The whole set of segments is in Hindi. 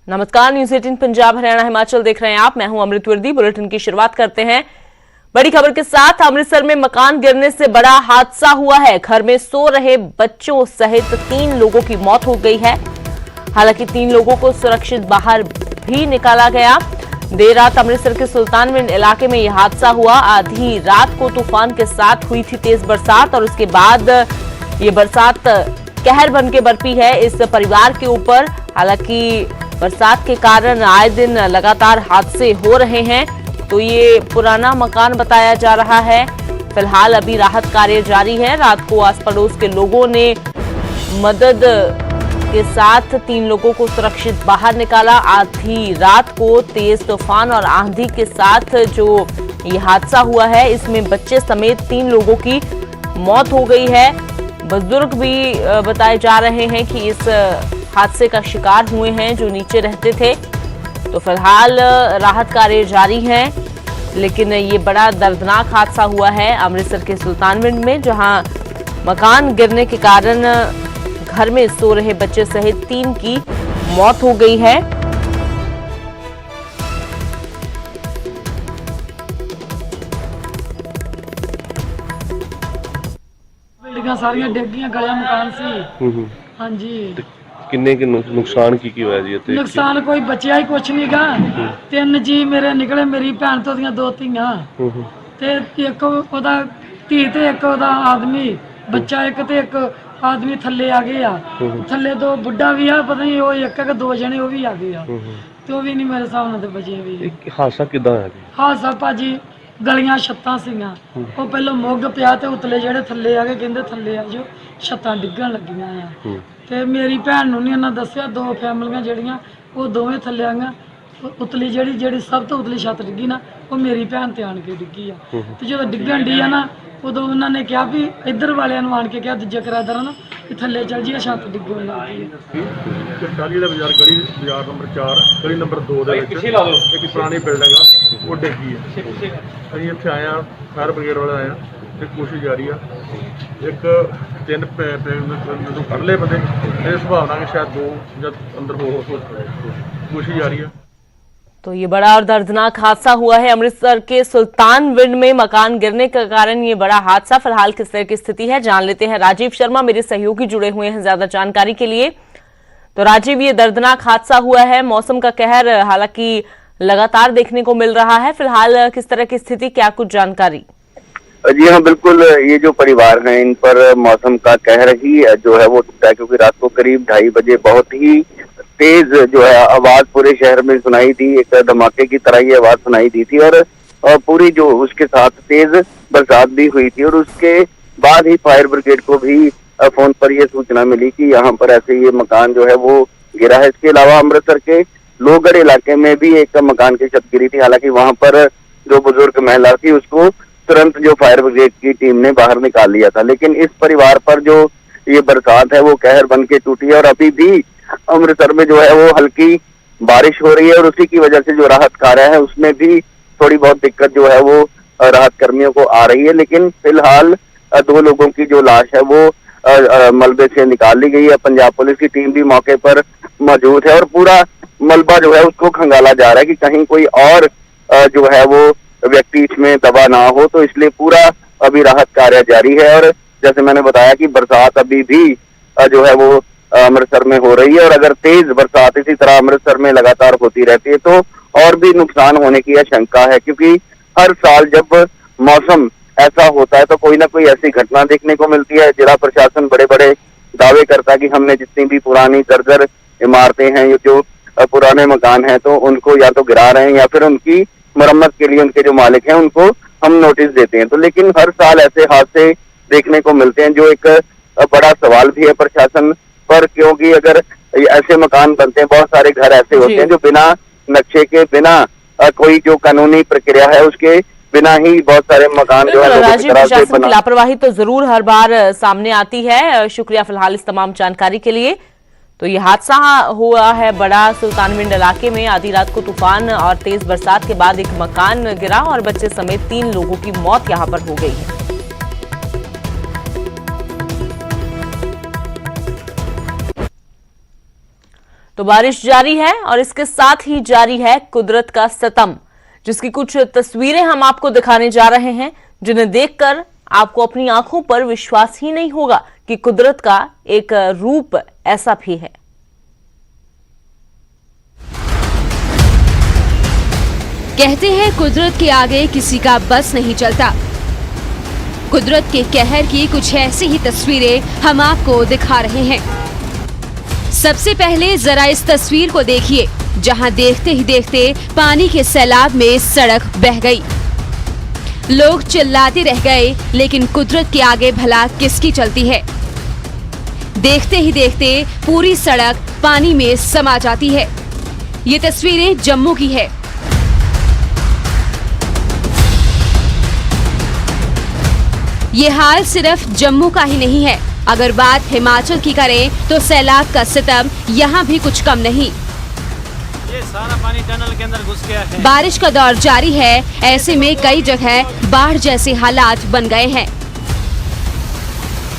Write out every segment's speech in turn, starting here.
नमस्कार, न्यूज़ 18 पंजाब हरियाणा हिमाचल देख रहे हैं आप। मैं हूं अमृत वर्दी। बुलेटिन की शुरुआत करते हैं बड़ी खबर के साथ। अमृतसर में मकान गिरने से बड़ा हादसा हुआ है। घर में सो रहे बच्चों सहित 3 लोगों की मौत हो गई है। हालांकि 3 लोगों को सुरक्षित बाहर भी निकाला गया। देर रात अमृतसर के सुल्तानविंड इलाके में यह हादसा हुआ। आधी रात को तूफान के साथ हुई थी तेज बरसात और उसके बाद ये बरसात कहर बन के बरपी है इस परिवार के ऊपर। हालांकि बरसात के कारण आए दिन लगातार हादसे हो रहे हैं। तो ये पुराना मकान बताया जा रहा है। फिलहाल अभी राहत कार्य जारी है। रात को आस पड़ोस के लोगों ने मदद के साथ 3 लोगों को सुरक्षित बाहर निकाला। आधी रात को तेज तूफान और आंधी के साथ जो ये हादसा हुआ है, इसमें बच्चे समेत 3 लोगों की मौत हो गई है। बुजुर्ग भी बताए जा रहे हैं कि इस हादसे का शिकार हुए हैं जो नीचे रहते थे। तो फिलहाल राहत कार्य जारी है, लेकिन ये बड़ा दर्दनाक हादसा हुआ है अमृतसर के सुल्तानविंड में, जहां मकान गिरने के कारण घर में सो रहे बच्चे सहित 3 की मौत हो गई है। बिल्डिंगां सारियां डिग गईयां, गलिया मकान सी। हाँ जी। किन्ने के नुकसान की होया जी इत्थे? नुकसान कोई बचिया ही कुछ नहीं गा। 3 जी मेरे निकले, मेरी भैन तो दियां 2 धीआं ते एक ओदा धी ते एक ओदा आदमी बच्चा, एक ते एक आदमी थल्ले आ गए आ। थल्ले 2 बुढ़ा भी आ, पता नहीं वो एक 2 जने वो भी आ गए आ ते वो भी नहीं मेरे हिसाब नाल ते बचे भी। हादसा किदां होया जी? हादसा भाजी गलियां छत्तां सीगां, वो पहलों मुग पिया ते उतले जेहड़े थल्ले आ गए, कहंदे थल्ले आ जो छत्तां डिग्गण लगियां आ। ते मेरी भैन नूं नहीं उन्हां दस्सिया, 2 फैमिलियां जेहड़ियां वो दोवें थल्ले आईयां। उतली जेहड़ी सब तो उतली छत्त डिग्गी ना, वो मेरी भैन ते आण के डिग्गी आ। ते जदों डिग्गण डी आ ना, उदों उन्हां ने कहा भी इधर वालियां नूं आण के कहा, दूजे किराएदारां नूं कि थल्ले चल जी, छत्त डिग्गण लग गई। चाली का बाजार नंबर 4 गली नंबर 2 एक पुरानी बिल्डिंग आ, वो डिग्गी है। असीं इत्थे आए आ, फायर ब्रिगेड वाले आए आ ते कोशिश जारी आ। एक 3 कढ़ ले बंदे, इस संभावना कि शायद 2 या अंदर हो कोशिश जारी है। तो ये बड़ा और दर्दनाक हादसा हुआ है अमृतसर के सुल्तानविंड में। मकान गिरने के कारण ये बड़ा हादसा। फिलहाल किस तरह की स्थिति है जान लेते हैं। राजीव शर्मा मेरे सहयोगी जुड़े हुए हैं ज्यादा जानकारी के लिए। तो राजीव, ये दर्दनाक हादसा हुआ है, मौसम का कहर हालांकि लगातार देखने को मिल रहा है। फिलहाल किस तरह की स्थिति, क्या कुछ जानकारी? जी हाँ, बिल्कुल। ये जो परिवार है, इन पर मौसम का कहर ही जो है वो टूटा है, क्योंकि रात को करीब 2:30 बजे बहुत ही तेज जो है आवाज पूरे शहर में सुनाई दी। एक धमाके की तरह ये आवाज सुनाई दी थी और पूरी जो उसके साथ तेज बरसात भी हुई थी। और उसके बाद ही फायर ब्रिगेड को भी फोन पर यह सूचना मिली कि यहाँ पर ऐसे ये मकान जो है वो गिरा है। इसके अलावा अमृतसर के लोहगढ़ इलाके में भी एक मकान की छत गिरी थी। हालांकि वहां पर जो बुजुर्ग महिला थी उसको तुरंत जो फायर ब्रिगेड की टीम ने बाहर निकाल लिया था। लेकिन इस परिवार पर जो ये बरसात है वो कहर बन के टूटी है और अभी भी अमृतसर में जो है वो हल्की बारिश हो रही है। और उसी की वजह से जो राहत कार्य है उसमें भी थोड़ी बहुत दिक्कत जो है वो राहत कर्मियों को आ रही है। लेकिन फिलहाल 2 लोगों की जो लाश है वो मलबे से निकाल ली गई है। पंजाब पुलिस की टीम भी मौके पर मौजूद है और पूरा मलबा जो है उसको खंगाला जा रहा है कि कहीं कोई और जो है वो व्यक्ति इसमें दबा ना हो। तो इसलिए पूरा अभी राहत कार्य जारी है। और जैसे मैंने बताया कि बरसात अभी भी जो है वो अमृतसर में हो रही है और अगर तेज बरसात इसी तरह अमृतसर में लगातार होती रहती है तो और भी नुकसान होने की आशंका है। क्योंकि हर साल जब मौसम ऐसा होता है तो कोई ना कोई ऐसी घटना देखने को मिलती है। जिला प्रशासन बड़े बड़े दावे करता है कि हमने जितनी भी पुरानी जर्जर इमारतें हैं, ये जो पुराने मकान हैं, तो उनको या तो गिरा रहे हैं या फिर उनकी मरम्मत के लिए उनके जो मालिक हैं उनको हम नोटिस देते हैं। तो लेकिन हर साल ऐसे हादसे देखने को मिलते हैं, जो एक बड़ा सवाल भी है प्रशासन पर। क्योंकि अगर ऐसे मकान बनते हैं, बहुत सारे घर ऐसे होते हैं जो बिना नक्शे के, बिना कोई जो कानूनी प्रक्रिया है उसके बिना ही बहुत सारे मकान जो है राजीव, प्रशासन की लापरवाही तो जरूर हर बार सामने आती है। शुक्रिया फिलहाल इस तमाम जानकारी के लिए। तो ये हादसा हुआ है बड़ा सुल्तानविंड इलाके में। आधी रात को तूफान और तेज बरसात के बाद एक मकान गिरा और बच्चे समेत 3 लोगों की मौत यहां पर हो गई है। तो बारिश जारी है और इसके साथ ही जारी है कुदरत का सितम, जिसकी कुछ तस्वीरें हम आपको दिखाने जा रहे हैं, जिन्हें देखकर आपको अपनी आंखों पर विश्वास ही नहीं होगा कि कुदरत का एक रूप ऐसा भी है। कहते हैं कुदरत के आगे किसी का बस नहीं चलता। कुदरत के कहर की कुछ ऐसी ही तस्वीरें हम आपको दिखा रहे हैं। सबसे पहले जरा इस तस्वीर को देखिए, जहां देखते ही देखते पानी के सैलाब में सड़क बह गई। लोग चिल्लाते रह गए, लेकिन कुदरत के आगे भला किसकी चलती है। देखते ही देखते पूरी सड़क पानी में समा जाती है। ये तस्वीरें जम्मू की है। ये हाल सिर्फ जम्मू का ही नहीं है। अगर बात हिमाचल की करें तो सैलाब का सितम यहाँ भी कुछ कम नहीं। ये सारा पानी टनल के अंदर घुस गया है। बारिश का दौर जारी है, ऐसे में कई जगह बाढ़ जैसे हालात बन गए हैं।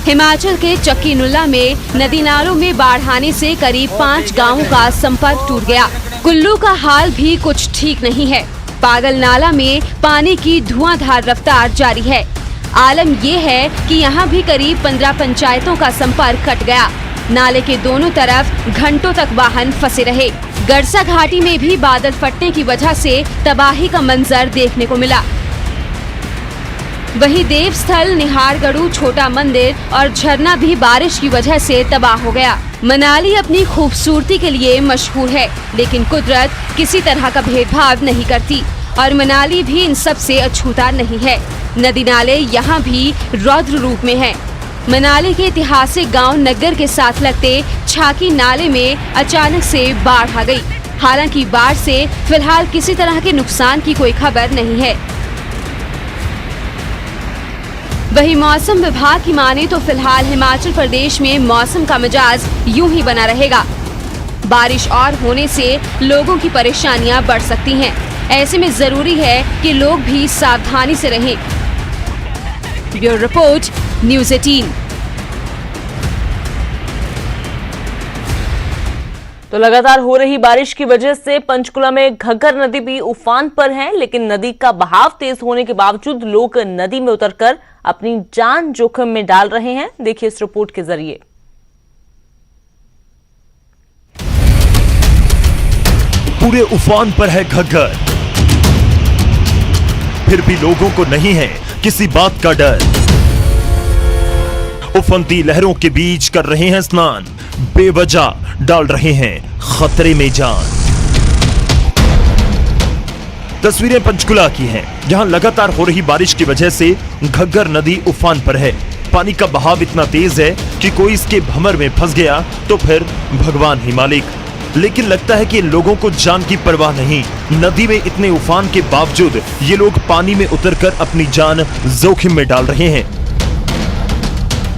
हिमाचल के चक्की नुला में नदी नालों में बाढ़ आने से करीब 5 गांवों का संपर्क टूट गया। कुल्लू का हाल भी कुछ ठीक नहीं है। पागल नाला में पानी की धुआंधार रफ्तार जारी है। आलम ये है कि यहाँ भी करीब 15 पंचायतों का संपर्क कट गया। नाले के दोनों तरफ घंटों तक वाहन फंसे रहे। गड़सा घाटी में भी बादल फटने की वजह से तबाही का मंजर देखने को मिला। वहीं देवस्थल, निहारगढ़, छोटा मंदिर और झरना भी बारिश की वजह से तबाह हो गया। मनाली अपनी खूबसूरती के लिए मशहूर है, लेकिन कुदरत किसी तरह का भेदभाव नहीं करती और मनाली भी इन सब से अछूता नहीं है। नदी नाले यहाँ भी रौद्र रूप में हैं। मनाली के ऐतिहासिक गांव नग्गर के साथ लगते छाकी नाले में अचानक से बाढ़ आ गई। हालांकि बाढ़ से फिलहाल किसी तरह के नुकसान की कोई खबर नहीं है। वहीं मौसम विभाग की माने तो फिलहाल हिमाचल प्रदेश में मौसम का मिजाज यूं ही बना रहेगा। बारिश और होने से लोगों की परेशानियां बढ़ सकती हैं। ऐसे में जरूरी है कि लोग भी सावधानी से रहें। Bureau report, news 18। तो लगातार हो रही बारिश की वजह से पंचकुला में घग्गर नदी भी उफान पर है, लेकिन नदी का बहाव तेज होने के बावजूद लोग नदी में उतरकर अपनी जान जोखिम में डाल रहे हैं। देखिए इस रिपोर्ट के जरिए। पूरे उफान पर है घग्गर, फिर भी लोगों को नहीं है किसी बात का डर। उफनती लहरों के बीच कर रहे हैं स्नान, बेवजह डाल रहे हैं खतरे में जान। तस्वीरें पंचकुला की हैं, जहां लगातार हो रही बारिश की वजह से घग्गर नदी उफान पर है। पानी का बहाव इतना तेज है कि कोई इसके भंवर में फंस गया तो फिर भगवान ही मालिक। लेकिन लगता है कि लोगों को जान की परवाह नहीं। नदी में इतने उफान के बावजूद ये लोग पानी में उतरकर अपनी जान जोखिम में डाल रहे हैं।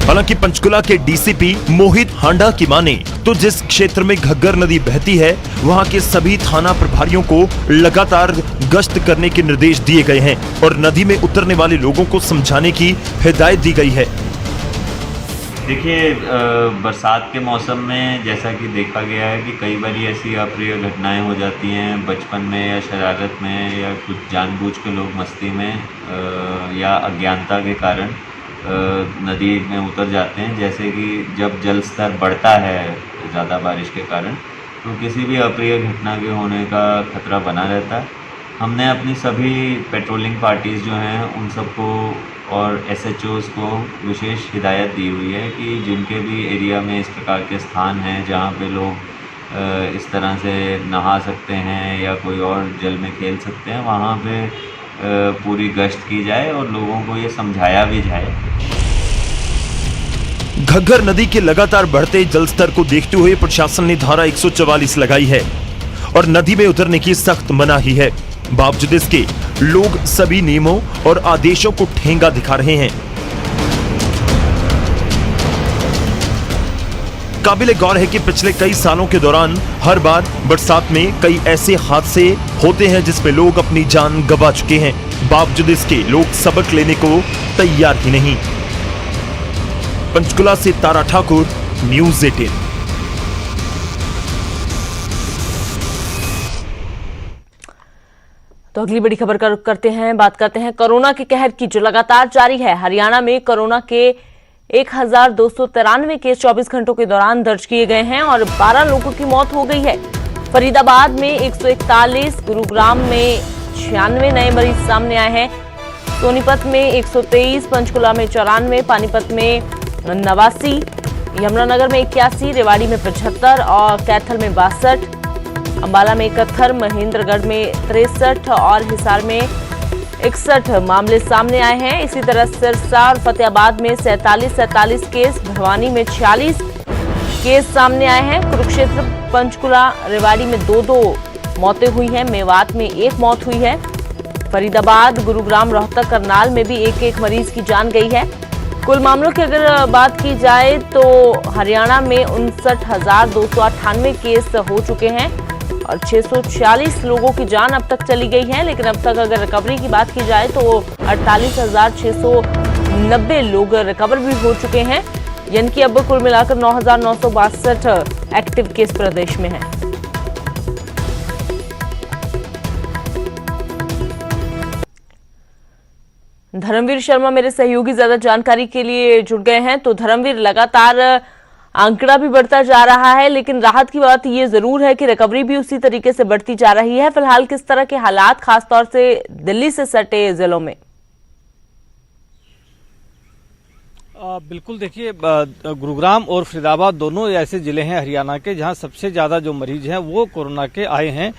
हालांकि पंचकुला के डीसीपी मोहित हांडा की माने तो जिस क्षेत्र में घग्गर नदी बहती है, वहां के सभी थाना प्रभारियों को लगातार गश्त करने के निर्देश दिए गए हैं और नदी में उतरने वाले लोगों को समझाने की हिदायत दी गई है। देखिए, बरसात के मौसम में जैसा कि देखा गया है कि कई बार ऐसी अप्रिय घटनाएं हो जाती हैं बचपन में या शरारत में या कुछ जानबूझ के लोग मस्ती में या अज्ञानता के कारण नदी में उतर जाते हैं। जैसे कि जब जल स्तर बढ़ता है ज़्यादा बारिश के कारण, तो किसी भी अप्रिय घटना के होने का खतरा बना रहता है। हमने अपनी सभी पेट्रोलिंग पार्टीज़ जो हैं उन सबको और SHOs को विशेष हिदायत दी हुई है कि जिनके भी एरिया में इस प्रकार के स्थान हैं जहाँ पे लोग इस तरह से नहा सकते हैं या कोई और जल में खेल सकते हैं, वहाँ पे पूरी गश्त की जाए और लोगों को ये समझाया भी जाए। घग्गर नदी के लगातार बढ़ते जलस्तर को देखते हुए प्रशासन ने धारा 144 लगाई है और नदी में उतरने की सख्त मनाही है। बावजूद इसके लोग सभी नियमों और आदेशों को ठेंगा दिखा रहे हैं। काबिले गौर है कि पिछले कई सालों के दौरान हर बार बरसात में कई ऐसे हादसे होते हैं जिसमें लोग अपनी जान गंवा चुके हैं। बावजूद इसके लोग सबक लेने को तैयार ही नहीं। पंचकुला से तारा ठाकुर, न्यूज़ 18। तो अगली बड़ी खबर का रुख करते हैं, बात करते हैं कोरोना के कहर की जो लगातार जारी है। हरियाणा में कोरोना के 1293 केस 24 घंटों के दौरान दर्ज किए गए हैं और 12 लोगों की मौत हो गई है। फरीदाबाद में 141, गुरुग्राम में 96 नए मरीज सामने आए हैं। सोनीपत में 123, पंचकुला में 94, पानीपत में 89, यमुनानगर में 81, रेवाड़ी में 75 और कैथल में 62, अंबाला में 71, महेंद्रगढ़ में 63 और हिसार में 61 मामले सामने आए हैं। इसी तरह सिरसा और फतेहाबाद में 47 केस, भवानी में 46 केस सामने आए हैं। कुरुक्षेत्र, पंचकुला, रेवाड़ी में 2 मौतें हुई हैं, मेवात में 1 मौत हुई है। फरीदाबाद, गुरुग्राम, रोहतक, करनाल में भी एक मरीज की जान गई है। कुल मामलों की अगर बात की जाए तो हरियाणा में 59,298 केस हो चुके हैं और 646 लोगों की जान अब तक चली गई है। लेकिन अब तक अगर रिकवरी की बात की जाए तो 48,690 लोग रिकवर भी हो चुके हैं, यानी कि अब कुल मिलाकर 9,962 एक्टिव केस प्रदेश में हैं। धर्मवीर शर्मा मेरे सहयोगी ज्यादा जानकारी के लिए जुड़ गए हैं। तो धर्मवीर, लगातार आंकड़ा भी बढ़ता जा रहा है, लेकिन राहत की बात ये जरूर है कि रिकवरी भी उसी तरीके से बढ़ती जा रही है। फिलहाल किस तरह के हालात खासतौर से दिल्ली से सटे जिलों में? बिल्कुल, देखिए गुरुग्राम और फरीदाबाद दोनों ऐसे जिले हैं हरियाणा के जहां सबसे ज्यादा जो मरीज हैं वो कोरोना के आए हैं।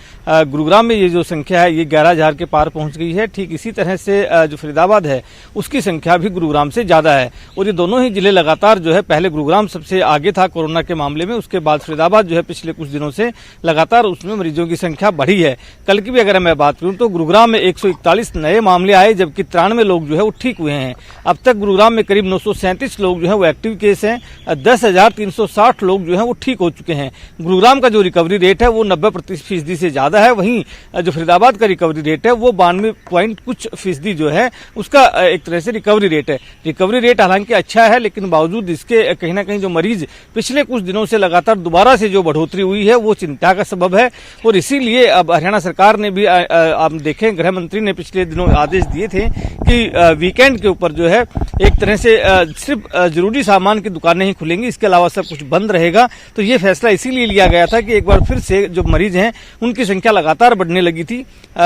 गुरुग्राम में ये जो संख्या है ये 11,000 के पार पहुंच गई है। ठीक इसी तरह से जो फरीदाबाद है उसकी संख्या भी गुरुग्राम से ज्यादा है और ये दोनों ही जिले लगातार जो है, पहले गुरुग्राम सबसे आगे था कोरोना के मामले में, उसके बाद फरीदाबाद जो है पिछले कुछ दिनों से लगातार उसमें मरीजों की संख्या बढ़ी है। कल की भी अगर मैं बात करूं तो गुरुग्राम में 141 नए मामले आए, जबकि 93 लोग जो है वो ठीक हुए हैं। अब तक गुरुग्राम में करीब 937 लोग जो है वो एक्टिव केस हैं, 10,360 लोग जो है वो ठीक हो चुके हैं। गुरुग्राम का जो रिकवरी रेट है वो 90% से ज्यादा है। वहीं जो फरीदाबाद का रिकवरी रेट है वो 92 पॉइंट कुछ फीसदी जो है उसका एक तरह से रिकवरी रेट है। रिकवरी रेट हालांकि अच्छा है, लेकिन बावजूद इसके कहीं ना कहीं जो मरीज पिछले कुछ दिनों से लगातार दोबारा से जो बढ़ोतरी हुई है वो चिंता का सबब है। और इसीलिए अब हरियाणा सरकार ने भी, आप देखें, गृह मंत्री ने पिछले दिनों आदेश दिए थे कि वीकेंड के ऊपर जो है एक तरह से सिर्फ जरूरी सामान की दुकानें ही खुलेंगी, इसके अलावा सब कुछ बंद रहेगा। तो ये फैसला इसीलिए लिया गया था कि एक बार फिर से जो मरीज हैं उनकी संख्या लगातार बढ़ने लगी थी।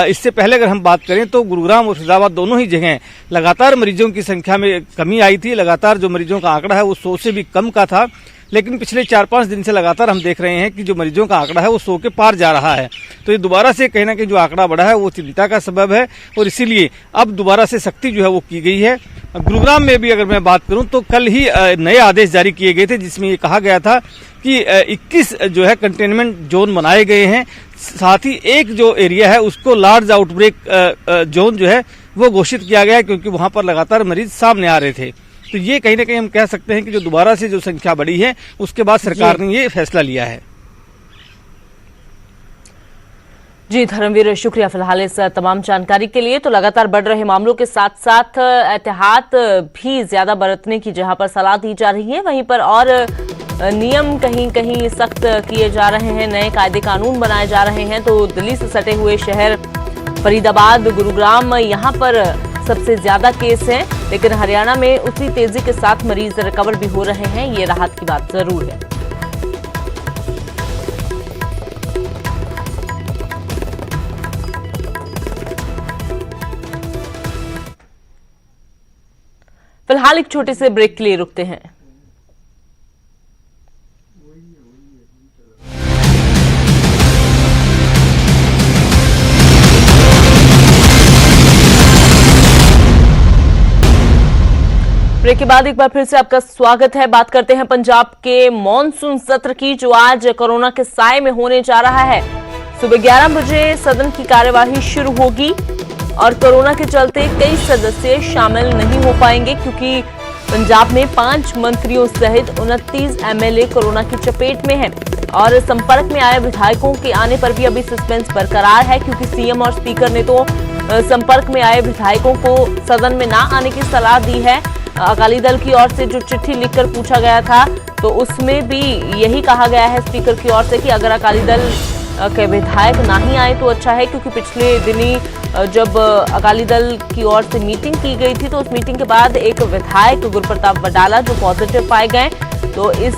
इससे पहले अगर हम बात करें तो गुरुग्राम और फरीदाबाद दोनों ही जगह लगातार मरीजों की संख्या में कमी आई थी। लगातार जो मरीजों का आंकड़ा है वो 100 से भी कम का था, लेकिन पिछले 4-5 दिन से लगातार हम देख रहे हैं कि जो मरीजों का आंकड़ा है वो 100 के पार जा रहा है। तो ये दोबारा से कहीं ना कहीं जो आंकड़ा बढ़ा है वो चिंता का सबब है और इसीलिए अब दोबारा से सख्ती जो है वो की गई है। गुरुग्राम में भी अगर मैं बात करूं तो कल ही नए आदेश जारी किए गए थे, जिसमें ये कहा गया था कि 21 जो है कंटेनमेंट जोन बनाए गए हैं। साथ ही एक जो एरिया है उसको लार्ज आउटब्रेक जोन जो है वो घोषित किया गया है, क्योंकि वहां पर लगातार मरीज सामने आ रहे थे। तो ये कहीं ना कहीं हम कह सकते हैं कि जो दोबारा से जो संख्या बढ़ी है उसके बाद सरकार ने ये फैसला लिया है। जी धर्मवीर, शुक्रिया फिलहाल इस तमाम जानकारी के लिए। तो लगातार बढ़ रहे मामलों के साथ साथ एहतियात भी ज्यादा बरतने की जहां पर सलाह दी जा रही है, वहीं पर और नियम कहीं कहीं सख्त किए जा रहे हैं, नए कायदे कानून बनाए जा रहे हैं। तो दिल्ली से सटे हुए शहर फरीदाबाद, गुरुग्राम, यहाँ पर सबसे ज्यादा केस हैं, लेकिन हरियाणा में उसी तेजी के साथ मरीज रिकवर भी हो रहे हैं। ये राहत की बात जरूर है। फिलहाल एक छोटे से ब्रेक के लिए रुकते हैं। ब्रेक के बाद एक बार फिर से आपका स्वागत है। बात करते हैं पंजाब के मॉनसून सत्र की, जो आज कोरोना के साए में होने जा रहा है। सुबह 11 बजे सदन की कार्यवाही शुरू होगी और कोरोना के चलते कई सदस्य शामिल नहीं हो पाएंगे, क्योंकि पंजाब में 5 मंत्रियों सहित 29 एमएलए कोरोना की चपेट में हैं और संपर्क में आए विधायकों के आने पर भी अभी सस्पेंस बरकरार है, क्योंकि सीएम और स्पीकर ने तो संपर्क में आए विधायकों को सदन में ना आने की सलाह दी है। अकाली दल की ओर से जो चिट्ठी लिखकर पूछा गया था तो उसमें भी यही कहा गया है स्पीकर की ओर से कि अगर अकाली दल के विधायक ना ही आए तो अच्छा है, क्योंकि पिछले दिनी जब अकाली दल की ओर से मीटिंग की गई थी तो उस मीटिंग के बाद एक विधायक गुरप्रताप वडाला जो पॉजिटिव पाए गए, तो इस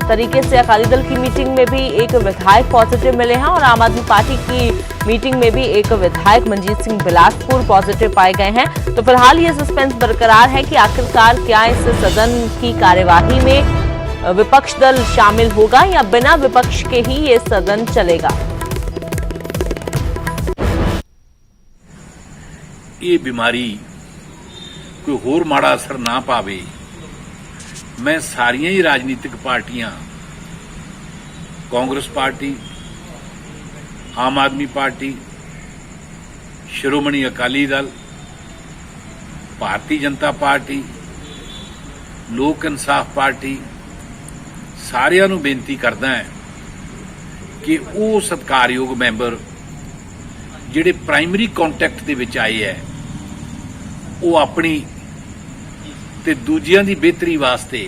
तरीके से अकाली दल की मीटिंग में भी एक विधायक पॉजिटिव मिले हैं और आम आदमी पार्टी की मीटिंग में भी एक विधायक मंजीत सिंह बिलासपुर पॉजिटिव पाए गए हैं। तो फिलहाल ये सस्पेंस बरकरार है कि आखिरकार क्या इस सदन की कार्यवाही में विपक्ष दल शामिल होगा या बिना विपक्ष के ही ये सदन चलेगा। ये बीमारी कोई होर माड़ा असर ना पावे, मैं सारियां ही राजनीतिक पार्टियां, कांग्रेस पार्टी, आम आदमी पार्टी, श्रोमणी अकाली दल, भारतीय जनता पार्टी, लोक इंसाफ पार्टी, सारियां नूं बेनती करदा है कि वो सत्कारयोग मैंबर जिहड़े प्राइमरी कॉन्टैक्ट दे विच आए है वो अपनी ते दूजियां दी बेहतरी वास्ते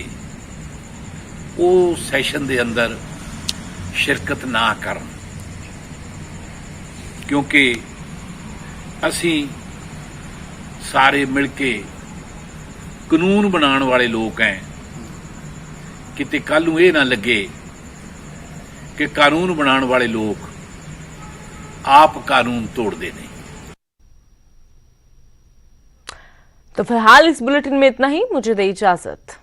वो सैशन दे अंदर शिरकत ना करन, क्योंकि असीं सारे मिल के कानून बनाने वाले लोग हैं। किते कल नूं ये ना लगे कि कानून बनाने वाले लोग आप कानून तोड़ते नहीं। तो फिलहाल इस बुलेटिन में इतना ही, मुझे दे इजाजत।